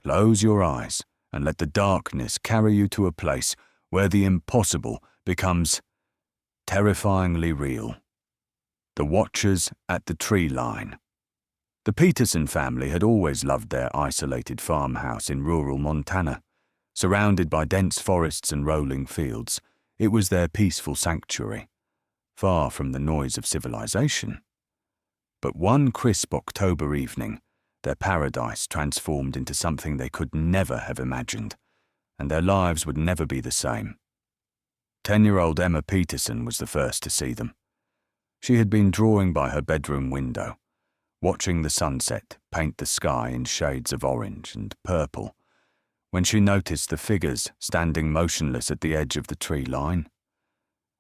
Close your eyes and let the darkness carry you to a place where the impossible becomes terrifyingly real. The Watchers at the Tree Line. The Peterson family had always loved their isolated farmhouse in rural Montana. Surrounded by dense forests and rolling fields, it was their peaceful sanctuary, far from the noise of civilization. But one crisp October evening, their paradise transformed into something they could never have imagined, and their lives would never be the same. 10-year-old Emma Peterson was the first to see them. She had been drawing by her bedroom window, watching the sunset paint the sky in shades of orange and purple, when she noticed the figures standing motionless at the edge of the tree line.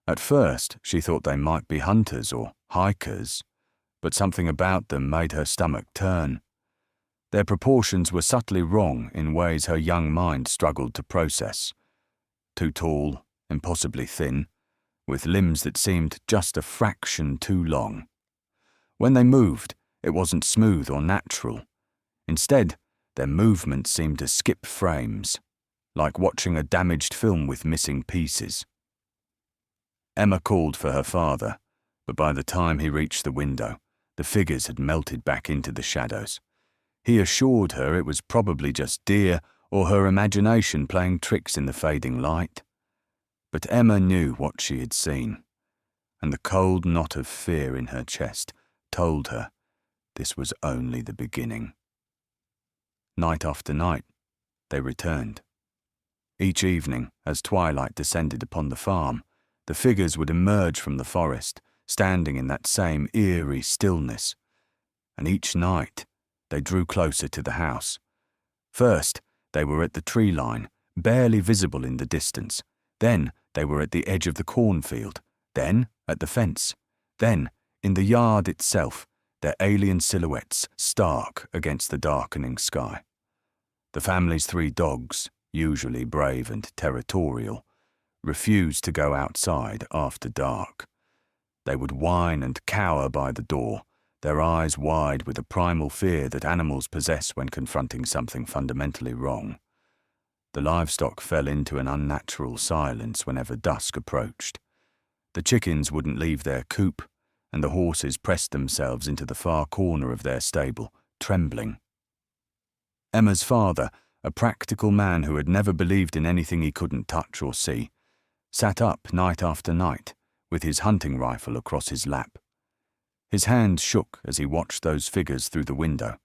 At first, she thought they might be hunters or hikers, but something about them made her stomach turn. Their proportions were subtly wrong in ways her young mind struggled to process. Too tall, impossibly thin, with limbs that seemed just a fraction too long. When they moved, it wasn't smooth or natural. Instead, their movements seemed to skip frames, like watching a damaged film with missing pieces. Emma called for her father, but by the time he reached the window, the figures had melted back into the shadows. He assured her it was probably just deer or her imagination playing tricks in the fading light. But Emma knew what she had seen, and the cold knot of fear in her chest told her this was only the beginning. Night after night, they returned. Each evening, as twilight descended upon the farm, the figures would emerge from the forest, standing in that same eerie stillness. And each night, they drew closer to the house. First, they were at the tree line, barely visible in the distance. Then, they were at the edge of the cornfield. Then, at the fence. Then, in the yard itself, their alien silhouettes stark against the darkening sky. The family's 3 dogs, usually brave and territorial, refused to go outside after dark. They would whine and cower by the door, their eyes wide with the primal fear that animals possess when confronting something fundamentally wrong. The livestock fell into an unnatural silence whenever dusk approached. The chickens wouldn't leave their coop, and the horses pressed themselves into the far corner of their stable, trembling. Emma's father, a practical man who had never believed in anything he couldn't touch or see, sat up night after night with his hunting rifle across his lap. His hand shook as he watched those figures through the window,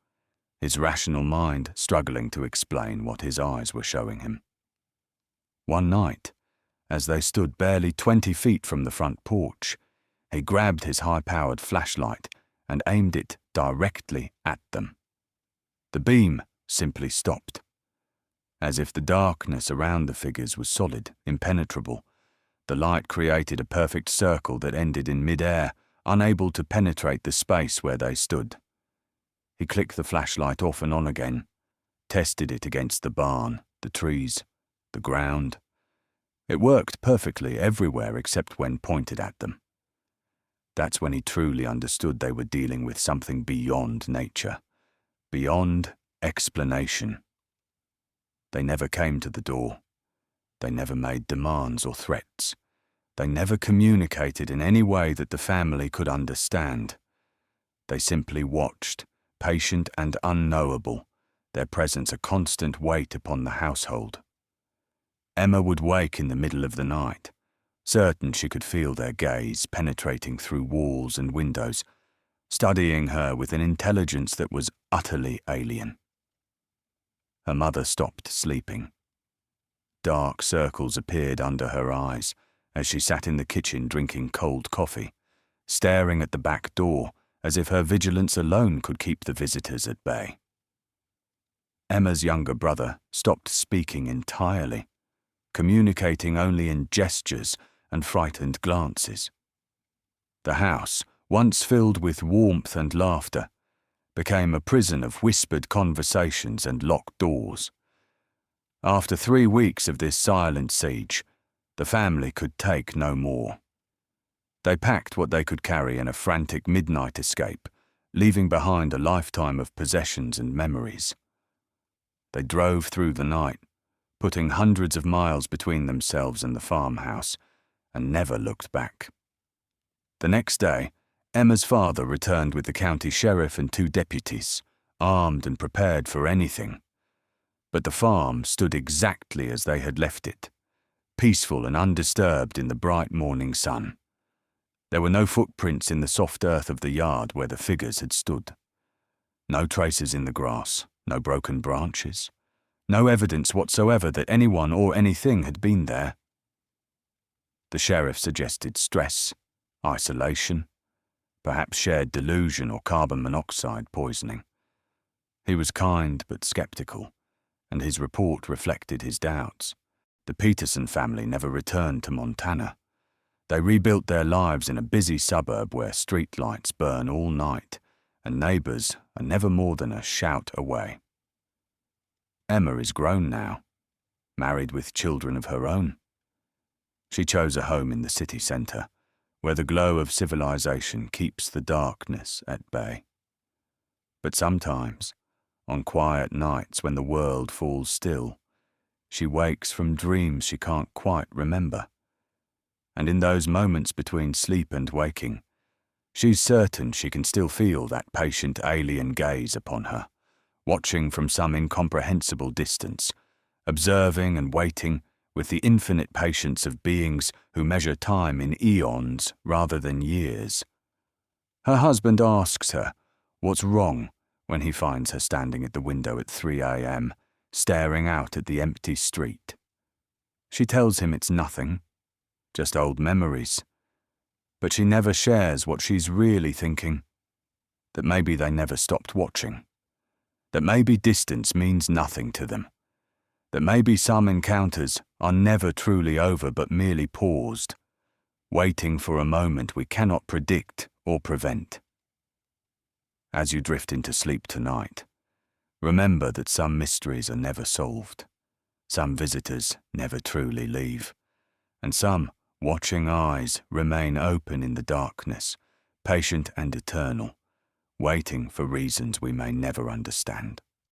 his rational mind struggling to explain what his eyes were showing him. One night, as they stood barely 20 feet from the front porch, he grabbed his high-powered flashlight and aimed it directly at them. The beam simply stopped. As if the darkness around the figures was solid, impenetrable, the light created a perfect circle that ended in mid-air, unable to penetrate the space where they stood. He clicked the flashlight off and on again, tested it against the barn, the trees, the ground. It worked perfectly everywhere except when pointed at them. That's when he truly understood they were dealing with something beyond nature, beyond explanation. They never came to the door. They never made demands or threats. They never communicated in any way that the family could understand. They simply watched, patient and unknowable, their presence a constant weight upon the household. Emma would wake in the middle of the night, certain she could feel their gaze penetrating through walls and windows, studying her with an intelligence that was utterly alien. Her mother stopped sleeping. Dark circles appeared under her eyes as she sat in the kitchen drinking cold coffee, staring at the back door as if her vigilance alone could keep the visitors at bay. Emma's younger brother stopped speaking entirely, communicating only in gestures and frightened glances. The house, once filled with warmth and laughter, became a prison of whispered conversations and locked doors. After 3 weeks of this silent siege, the family could take no more. They packed what they could carry in a frantic midnight escape, leaving behind a lifetime of possessions and memories. They drove through the night, putting hundreds of miles between themselves and the farmhouse, and never looked back. The next day, Emma's father returned with the county sheriff and 2 deputies, armed and prepared for anything. But the farm stood exactly as they had left it, peaceful and undisturbed in the bright morning sun. There were no footprints in the soft earth of the yard where the figures had stood. No traces in the grass, no broken branches, no evidence whatsoever that anyone or anything had been there. The sheriff suggested stress, isolation, perhaps shared delusion or carbon monoxide poisoning. He was kind but skeptical, and his report reflected his doubts. The Peterson family never returned to Montana. They rebuilt their lives in a busy suburb where streetlights burn all night, and neighbours are never more than a shout away. Emma is grown now, married with children of her own. She chose a home in the city centre, where the glow of civilization keeps the darkness at bay. But sometimes, on quiet nights when the world falls still, she wakes from dreams she can't quite remember. And in those moments between sleep and waking, she's certain she can still feel that patient alien gaze upon her, watching from some incomprehensible distance, observing and waiting with the infinite patience of beings who measure time in eons rather than years. Her husband asks her what's wrong when he finds her standing at the window at 3 a.m., staring out at the empty street. She tells him it's nothing, just old memories. But she never shares what she's really thinking, that maybe they never stopped watching, that maybe distance means nothing to them, that maybe some encounters are never truly over but merely paused, waiting for a moment we cannot predict or prevent. As you drift into sleep tonight, remember that some mysteries are never solved, some visitors never truly leave, and some watching eyes remain open in the darkness, patient and eternal, waiting for reasons we may never understand.